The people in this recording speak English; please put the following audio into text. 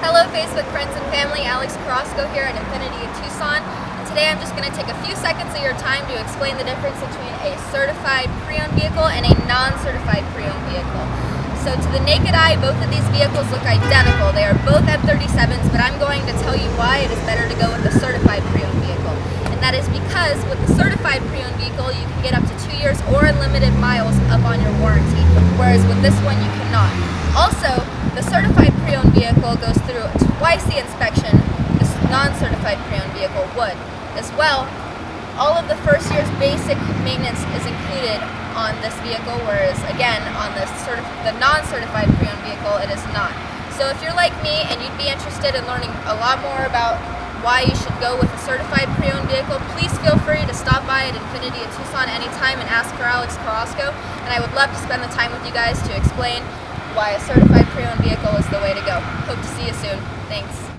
Hello Facebook friends and family, Alex Carrasco here at INFINITI of Tucson. And today I'm just going to take a few seconds of your time to explain the difference between a certified pre-owned vehicle and a non-certified pre-owned vehicle. So to the naked eye, both of these vehicles look identical. They are both F37s, but I'm going to tell you why it is better to go with a certified pre-owned vehicle. And that is because with the certified pre-owned vehicle, you can get up to 2 years or unlimited miles up on your warranty, whereas with this one you cannot. Also, the certified pre-owned vehicle goes through twice the inspection this non-certified pre-owned vehicle would. As well, all of the first year's basic maintenance is included on this vehicle, whereas again, on the non-certified pre-owned vehicle, it is not. So if you're like me and you'd be interested in learning a lot more about why you should go with a certified pre-owned vehicle, please feel free to stop by at INFINITI of Tucson anytime and ask for Alex Carrasco, and I would love to spend the time with you guys to explain why a certified pre-owned vehicle is the way to go. Hope to see you soon. Thanks.